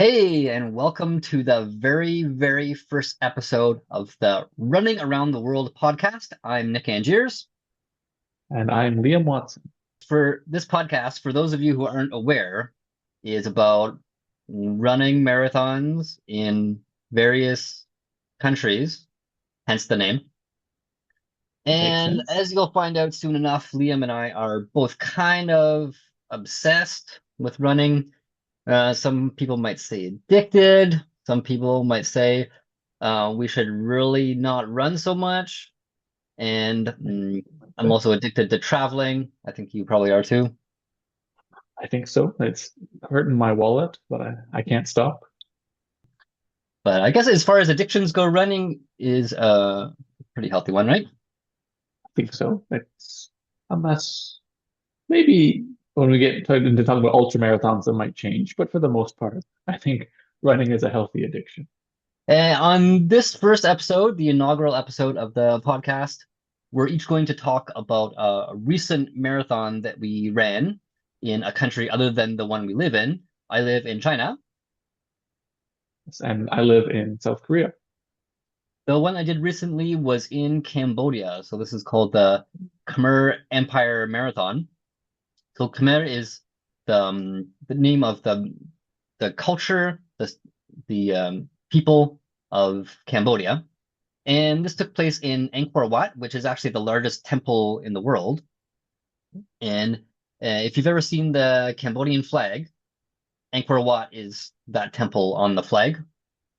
Hey, and welcome to the very, very first episode of the Running Around the World podcast. I'm Nick Angiers. And I'm Liam Watson. For this podcast, for those of you who aren't aware, is about running marathons in various countries, hence the name. Makes And sense. as you'll find out soon enough, Liam and I are both kind of obsessed with running. Some people might say addicted. Some people might say we should really not run so much. And I'm also addicted to traveling. I think you probably are too. I think so. It's hurting my wallet, but I can't stop. But I guess as far as addictions go, running is a pretty healthy one, right? I think so. It's unless maybe when we get into talking about ultra marathons, it might change. But for the most part, I think running is a healthy addiction. On this first episode, the inaugural episode of the podcast, we're each going to talk about a recent marathon that we ran in a country other than the one we live in. I live in China. And I live in South Korea. The one I did recently was in Cambodia. So this is called the Khmer Empire Marathon. So Khmer is the name of the culture, the people of Cambodia. And this took place in Angkor Wat, which is actually the largest temple in the world. And if you've ever seen the Cambodian flag, Angkor Wat is that temple on the flag.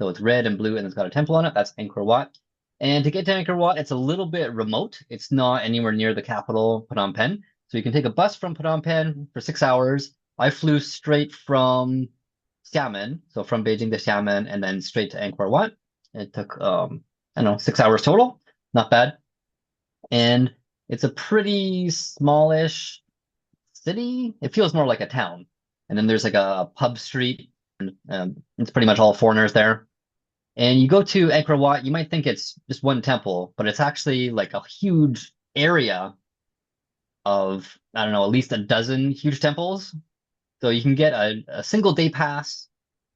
So it's red and blue and it's got a temple on it. That's Angkor Wat. And to get to Angkor Wat, it's a little bit remote. It's not anywhere near the capital, Phnom Penh. So you can take a bus from Phnom Penh for 6 hours. I flew straight from Xiamen, so from Beijing to Xiamen, and then straight to Angkor Wat. It took, I don't know, 6 hours total. Not bad. And it's a pretty smallish city. It feels more like a town. And then there's like a pub street, and it's pretty much all foreigners there. And you go to Angkor Wat, you might think it's just one temple, but it's actually like a huge area of, I don't know, at least a dozen huge temples. So you can get a single day pass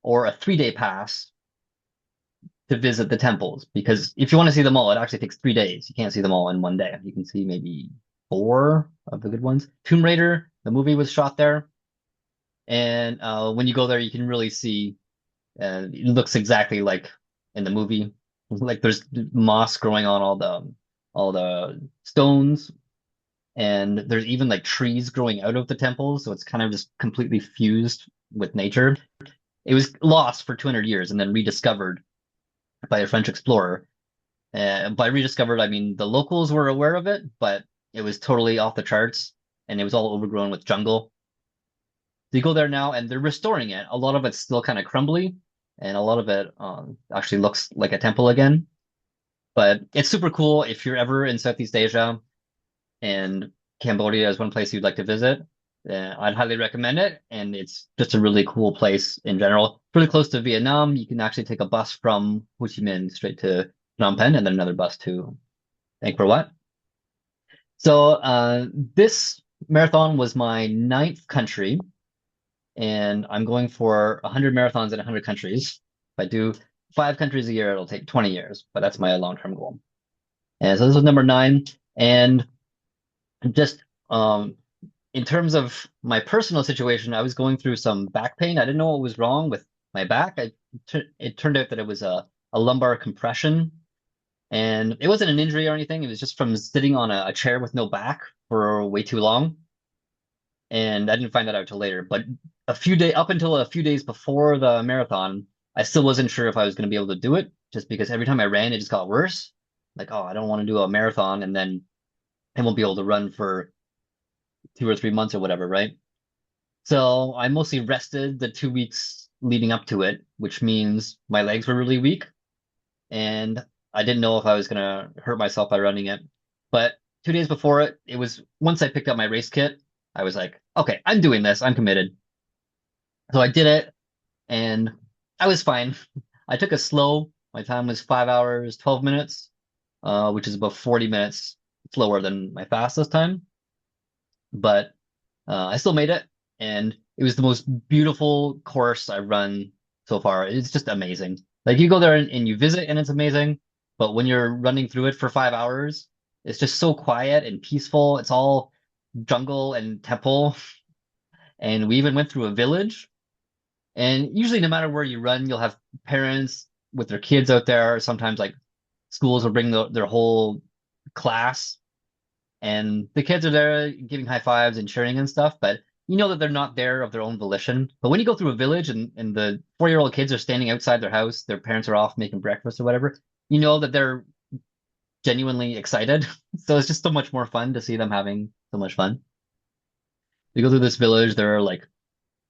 or a 3 day pass to visit the temples. Because if you want to see them all, it actually takes 3 days. You can't see them all in one day. You can see maybe four of the good ones. Tomb Raider, the movie was shot there. And when you go there, you can really see it looks exactly like in the movie. Like there's moss growing on all the stones, and there's even like trees growing out of the temple, so it's kind of just completely fused with nature. It was lost for 200 years and then rediscovered by a French explorer. By rediscovered, I mean the locals were aware of it, but it was totally off the charts and it was all overgrown with jungle. So you go there now and they're restoring it. A lot of it's still kind of crumbly, and a lot of it actually looks like a temple again. But it's super cool if you're ever in Southeast Asia and Cambodia is one place you'd like to visit. I'd highly recommend it. And it's just a really cool place in general. Pretty close to Vietnam. You can actually take a bus from Ho Chi Minh straight to Phnom Penh and then another bus to Angkor Wat. So this marathon was my ninth country, and I'm going for 100 marathons in 100 countries. If I do 5 countries a year, it'll take 20 years, but that's my long-term goal. And so this was number nine. And just in terms of my personal situation, I was going through some back pain. I didn't know what was wrong with my back. It turned out that it was a lumbar compression. And it wasn't an injury or anything. It was just from sitting on a chair with no back for way too long. And I didn't find that out till later. But up until a few days before the marathon, I still wasn't sure if I was going to be able to do it, just because every time I ran, it just got worse. Like, oh, I don't want to do a marathon and then I won't be able to run for 2 or 3 months or whatever, right? So I mostly rested the 2 weeks leading up to it, which means my legs were really weak and I didn't know if I was going to hurt myself by running it. But 2 days before it, it was once I picked up my race kit, I was like, okay, I'm doing this. I'm committed. So I did it and I was fine. I took a slow. My time was 5 hours, 12 minutes, which is about 40 minutes slower than my fastest time. But I still made it, and it was the most beautiful course I've run so far. It's just amazing. Like you go there and you visit and it's amazing, but when you're running through it for 5 hours, it's just so quiet and peaceful. It's all jungle and temple. And we even went through a village. And usually, no matter where you run, you'll have parents with their kids out there. Sometimes, like schools will bring their whole class, and the kids are there giving high fives and cheering and stuff. But you know that they're not there of their own volition. But when you go through a village and the 4-year-old kids are standing outside their house, their parents are off making breakfast or whatever, you know that they're genuinely excited. So it's just so much more fun to see them having so much fun. You go through this village, there are like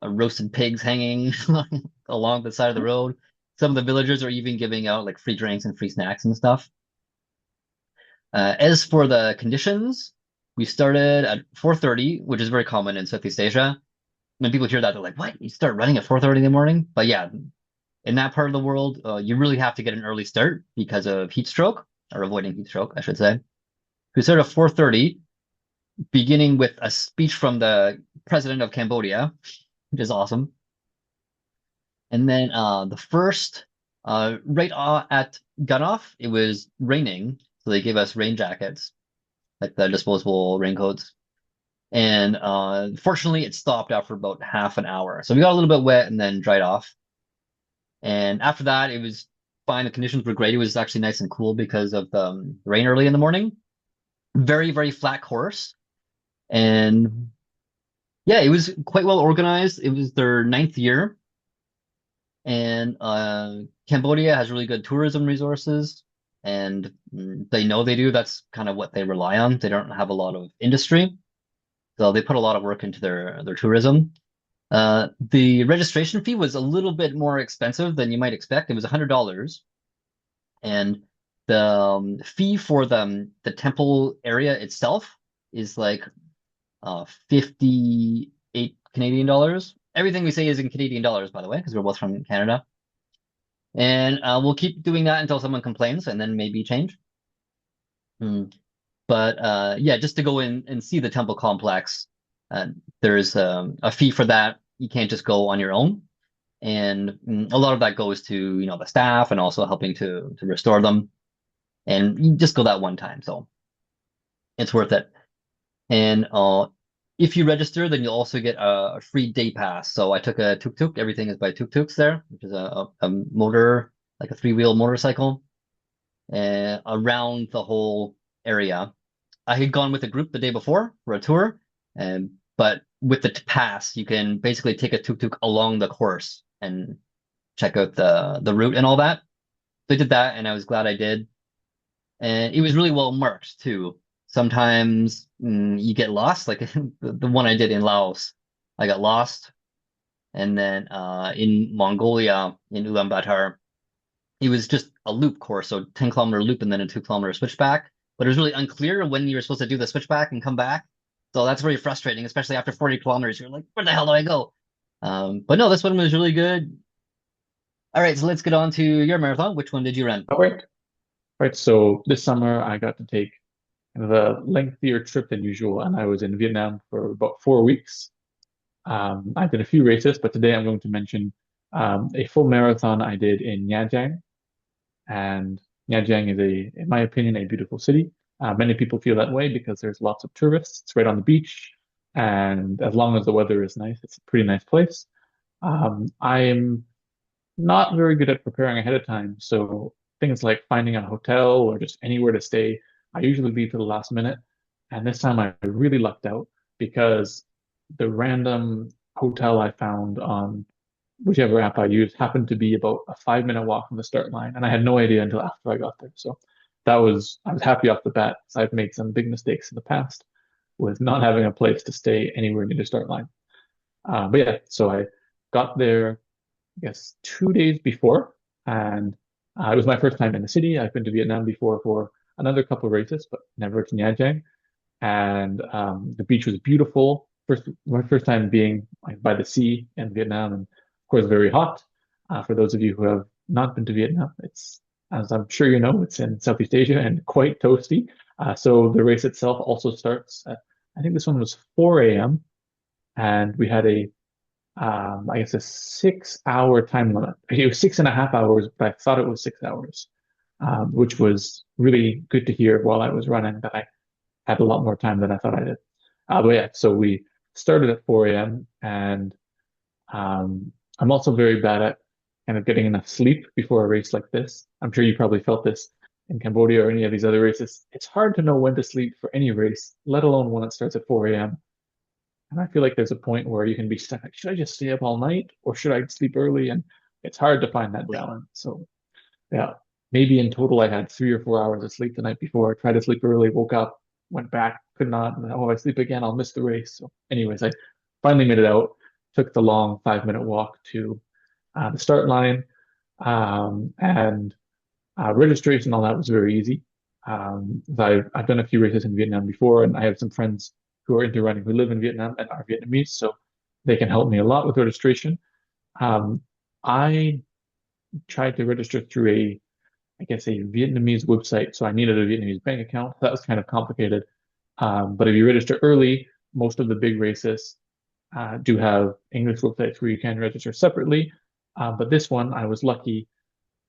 roasted pigs hanging along the side of the road. Some of the villagers are even giving out like free drinks and free snacks and stuff. As for the conditions, we started at 4:30, which is very common in Southeast Asia. When people hear that, they're like, "What? You start running at 4:30 in the morning?" But yeah, in that part of the world, you really have to get an early start because of heat stroke or avoiding heat stroke, I should say. We started at 4:30, beginning with a speech from the president of Cambodia, which is awesome. And then the first, right at Gunoff, it was raining, so they gave us rain jackets, like the disposable raincoats. And fortunately, it stopped after about half an hour. So we got a little bit wet and then dried off. And after that, it was fine. The conditions were great. It was actually nice and cool because of the rain early in the morning. Very, very flat course. And yeah, it was quite well organized. It was their ninth year. And Cambodia has really good tourism resources, and they know they do. That's kind of what they rely on. They don't have a lot of industry, so they put a lot of work into their tourism. The registration fee was a little bit more expensive than you might expect. It was $100, and the fee for the temple area itself is like 58 Canadian dollars. Everything we say is in Canadian dollars, by the way, because we're both from Canada. And we'll keep doing that until someone complains and then maybe change. Mm. But yeah, just to go in and see the temple complex, there's a fee for that. You can't just go on your own. And a lot of that goes to, the staff and also helping to restore them. And you just go that one time, so it's worth it. And if you register, then you'll also get a free day pass. So I took a tuk-tuk. Everything is by tuk-tuks there, which is a motor, like a three-wheel motorcycle, around the whole area. I had gone with a group the day before for a tour, but with the pass, you can basically take a tuk-tuk along the course and check out the route and all that. So I did that, and I was glad I did. And it was really well marked too. Sometimes you get lost, like the one I did in Laos, I got lost. And then in Mongolia, in Ulaanbaatar, it was just a loop course, so 10-kilometer loop and then a 2-kilometer switchback. But it was really unclear when you were supposed to do the switchback and come back. So that's very frustrating, especially after 40 kilometers. You're like, where the hell do I go? But no, this one was really good. All right, so let's get on to your marathon. Which one did you run? All right. Right. So this summer I got to take kind of a lengthier trip than usual, and I was in Vietnam for about 4 weeks. I did a few races, but today I'm going to mention a full marathon I did in Nha Trang. And Nha Trang is in my opinion, a beautiful city. Many people feel that way because there's lots of tourists. It's right on the beach, and as long as the weather is nice, it's a pretty nice place. I'm not very good at preparing ahead of time, so things like finding a hotel or just anywhere to stay, I usually leave to the last minute. And this time I really lucked out because the random hotel I found on whichever app I used happened to be about a 5 minute walk from the start line, and I had no idea until after I got there. So I was happy off the bat. So I've made some big mistakes in the past with not having a place to stay anywhere near the start line. But yeah, so I got there, I guess, 2 days before, and it was my first time in the city. I've been to Vietnam before for another couple of races, but never to Nha Trang. And the beach was beautiful. My first time being like by the sea in Vietnam, and of course very hot. For those of you who have not been to Vietnam, it's, as I'm sure you know, it's in Southeast Asia and quite toasty. So the race itself also starts at, I think this one was 4 a.m. and we had a I guess a 6 hour time limit. It was 6.5 hours, but I thought it was 6 hours, which was really good to hear while I was running that I had a lot more time than I thought I did. But yeah, so we started at 4 a.m. and I'm also very bad at kind of getting enough sleep before a race like this. I'm sure you probably felt this in Cambodia or any of these other races. It's hard to know when to sleep for any race, let alone one that starts at 4 a.m. And I feel like there's a point where you can be stuck, like, should I just stay up all night or should I sleep early? And it's hard to find that Wait. balance. So yeah, maybe in total I had 3 or 4 hours of sleep the night before. I tried to sleep early, woke up, went back, could not. And, oh, if I sleep again, I'll miss the race. So, anyways, I finally made it out. Took the long 5 minute walk to the start line, and registration. All that was very easy. I've done a few races in Vietnam before, and I have some friends who are into running who live in Vietnam and are Vietnamese, so they can help me a lot with registration. Um, I tried to register through I guess, a Vietnamese website. So I needed a Vietnamese bank account. That was kind of complicated. But if you register early, most of the big races do have English websites where you can register separately. But this one, I was lucky.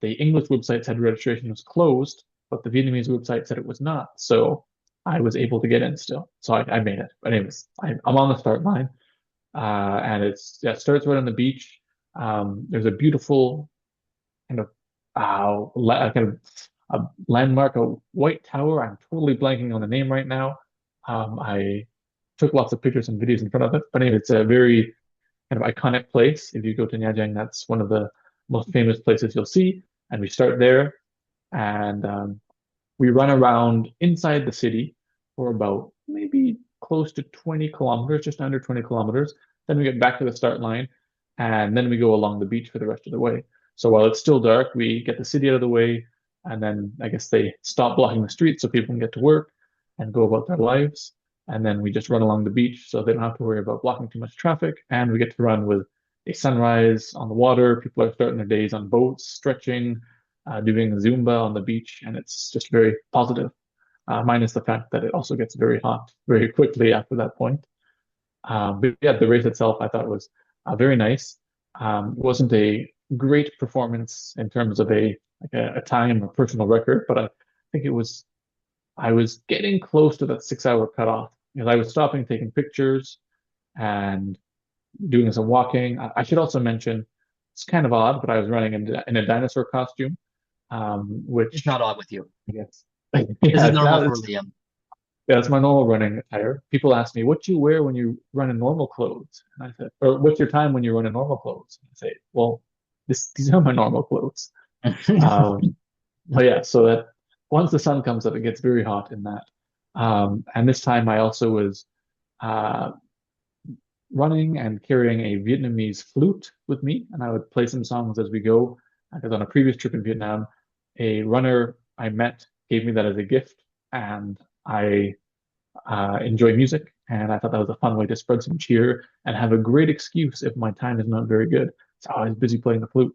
The English website said registration was closed, but the Vietnamese website said it was not. So I was able to get in still. So I made it. But anyways, I'm on the start line, and it starts right on the beach. There's a beautiful kind of kind of a landmark, a white tower. I'm totally blanking on the name right now. I took lots of pictures and videos in front of it, but anyway, it's a very kind of iconic place. If you go to Nha Trang, that's one of the most famous places you'll see. And we start there, and we run around inside the city for about maybe close to 20 kilometers, just under 20 kilometers. Then we get back to the start line, and then we go along the beach for the rest of the way. So while it's still dark, we get the city out of the way, and then I guess they stop blocking the streets so people can get to work and go about their lives. And then we just run along the beach so they don't have to worry about blocking too much traffic. And we get to run with a sunrise on the water. People are starting their days on boats, stretching, doing Zumba on the beach, and it's just very positive. Minus the fact that it also gets very hot very quickly after that point. But yeah, the race itself I thought was very nice. It wasn't a great performance in terms of a time or personal record, but I think I was getting close to that 6 hour cutoff because I was stopping, taking pictures, and doing some walking. I should also mention it's kind of odd, but I was running in a dinosaur costume, It's which not odd with you. I guess This yeah, is it's normal not for it's Liam. yeah, it's my normal running attire. People ask me, what do you wear when you run in normal clothes? And I said, or what's your time when you run in normal clothes? And I say, well, these are my normal clothes. Um, but yeah, so that once the sun comes up, it gets very hot in that. And this time I also was uh, running and carrying a Vietnamese flute with me, and I would play some songs as we go. Because on a previous trip in Vietnam, a runner I met gave me that as a gift, and I enjoy music, and I thought that was a fun way to spread some cheer and have a great excuse if my time is not very good. So I was busy playing the flute.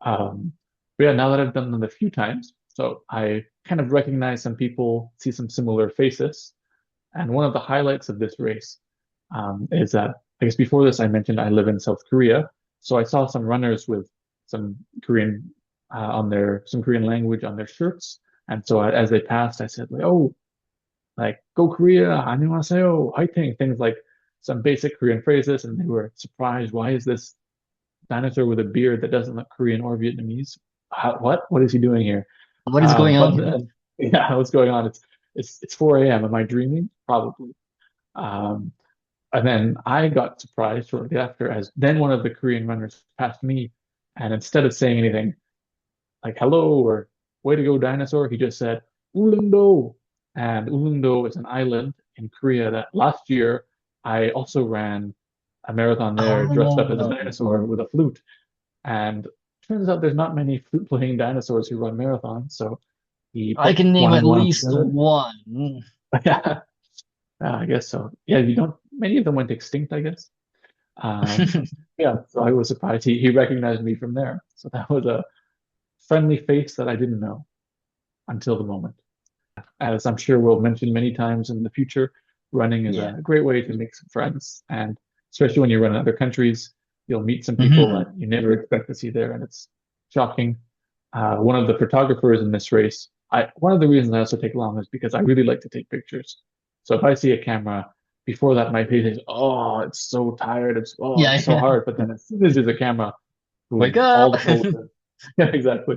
Um, but yeah, now that I've done them a few times, so I kind of recognize some people, see some similar faces. And one of the highlights of this race is that, I guess before this, I mentioned I live in South Korea. So I saw some runners with some Korean some Korean language on their shirts. And so as they passed, I said, like, oh, like go Korea, 안녕하세요, 화이팅, things like some basic Korean phrases, and they were surprised. Why is this dinosaur with a beard that doesn't look Korean or Vietnamese? What? What is he doing here? What is going on But here? yeah, what's going on? It's 4 a.m. Am I dreaming? Probably. Um, and then I got surprised shortly after, as then one of the Korean runners passed me, and instead of saying anything like hello or way to go dinosaur, he just said Ulleungdo. And Ulleungdo is an island in Korea that last year I also ran a marathon there dressed up as a Oh, dinosaur with a flute. And turns out there's not many flute playing dinosaurs who run marathons, so he I put can name one at and one least together. one. Yeah, I guess so. Yeah, you don't. Many of them went extinct, I guess. Um, yeah, so I was surprised he recognized me from there. So that was a friendly face that I didn't know until the moment. As I'm sure we'll mention many times in the future, running is Yeah. a great way to make some friends, and especially when you run in other countries. You'll meet some people Hmm. that you never expect to see there, and it's shocking. One of the photographers in this race, one of the reasons I also take long is because I really like to take pictures. So if I see a camera, before that my face is, oh, it's so tired, Yeah, it's so yeah. hard. But then as soon as there's a camera, Wake boom, all up. the poses. Yeah, exactly.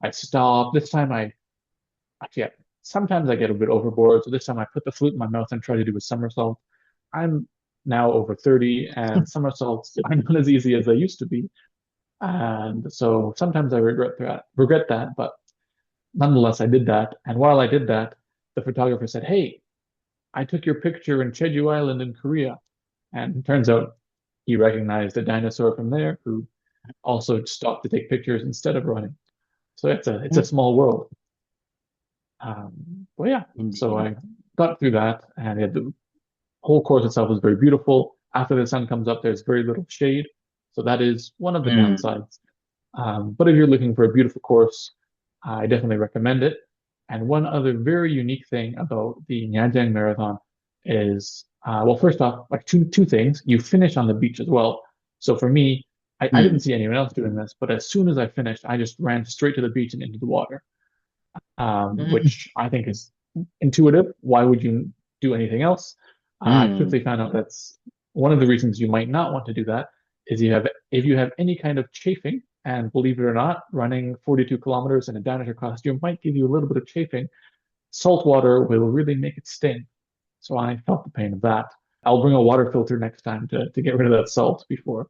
I stop. This time I actually sometimes I get a bit overboard. So this time I put the flute in my mouth and try to do a somersault. I'm now over 30 and somersaults are not as easy as they used to be. And so sometimes I regret that, but nonetheless I did that. And while I did that, the photographer said, "Hey, I took your picture in Jeju Island in Korea." And it turns out he recognized a dinosaur from there who also stopped to take pictures instead of running. So it's a small world. But yeah, so Indeed. I got through that, and the whole course itself is very beautiful. After the sun comes up, there's very little shade, so that is one of the Mm. downsides. But if you're looking for a beautiful course, I definitely recommend it. And one other very unique thing about the Nyanjang Marathon is, well, first off, like two things. You finish on the beach as well. So for me, I didn't Mm. see anyone else doing this, but as soon as I finished, I just ran straight to the beach and into the water, Mm. which I think is intuitive. Why would you do anything else? I Mm. quickly found out that's one of the reasons you might not want to do that is if you have any kind of chafing, and believe it or not, running 42 kilometers in a dinosaur costume might give you a little bit of chafing. Salt water will really make it sting. So I felt the pain of that. I'll bring a water filter next time to get rid of that salt before.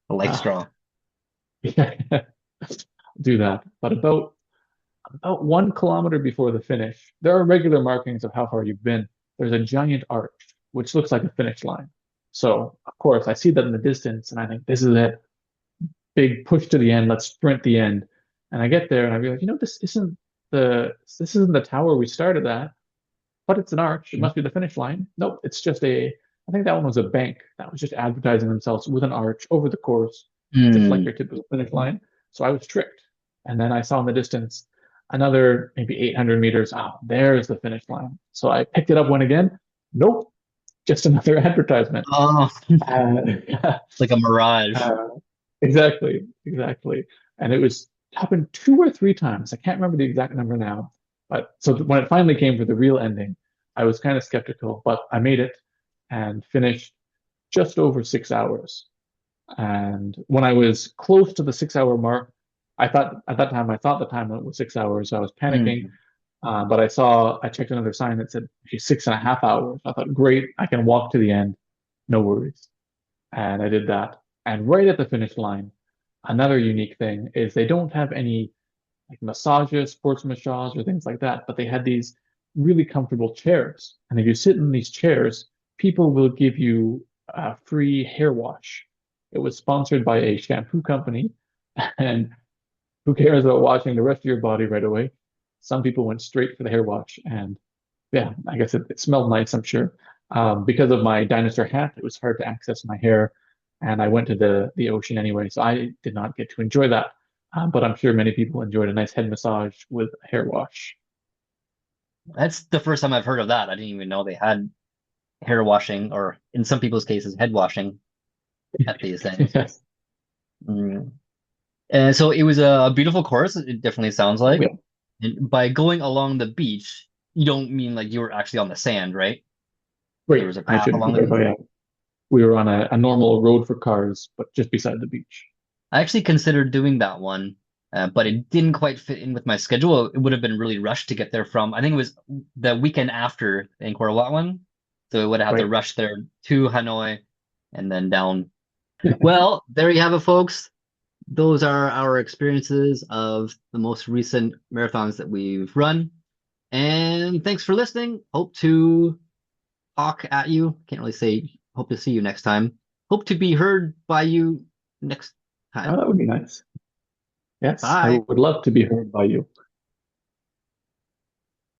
A life Uh, straw. yeah, do that. But about 1 kilometer before the finish, there are regular markings of how far you've been. There's a giant arch, which looks like a finish line. So, of course, I see that in the distance and I think this is it. Big push to the end. Let's sprint the end. And I get there and I realize, this isn't the tower we started at, but it's an arch. It must be the finish line. Nope, it's just I think that one was a bank that was just advertising themselves with an arch over the course, just like Mm. your typical finish line. So I was tricked. And then I saw in the distance another maybe 800 meters. Oh, there's the finish line. So I picked it up, went again. Nope, just another advertisement. Oh, Uh, like a mirage. uh, exactly. And it was happened 2 or 3 times. I can't remember the exact number now. But so when it finally came for the real ending, I was kind of skeptical, but I made it and finished just over 6 hours. And when I was close to the 6 hour mark, I thought at that time, I thought the time limit was 6 hours. So I was panicking. Mm. But I checked another sign that said "Okay, 6.5 hours." I thought, great, I can walk to the end. No worries. And I did that. And right at the finish line, another unique thing is they don't have any like massages, sports massage, or things like that, but they had these really comfortable chairs. And if you sit in these chairs, people will give you a free hair wash. It was sponsored by a shampoo company, and who cares about washing the rest of your body right away? Some people went straight for the hair wash, and yeah, I guess it smelled nice, I'm sure. Because of my dinosaur hat, it was hard to access my hair, and I went to the ocean anyway, so I did not get to enjoy that. But I'm sure many people enjoyed a nice head massage with a hair wash. That's the first time I've heard of that. I didn't even know they had hair washing, or in some people's cases, head washing at these things. Yes. Mm. And so it was a beautiful course. It definitely sounds Oh, like. yeah. And by going along the beach, you don't mean like you were actually on the sand, right? There Wait, was a I path should along the beach. clarify. Yeah. We were on a normal road for cars, but just beside the beach. I actually considered doing that one, but it didn't quite fit in with my schedule. It would have been really rushed to get there from, I think it was the weekend after the Angkor Wat one. So we would have had to Right. rush there to Hanoi and then down. Well, there you have it, folks. Those are our experiences of the most recent marathons that we've run. And thanks for listening. Hope to talk at you. Can't really say hope to see you next time. Hope to be heard by you next Oh, time. that would be nice. Yes, I Bye. would love to be heard by you.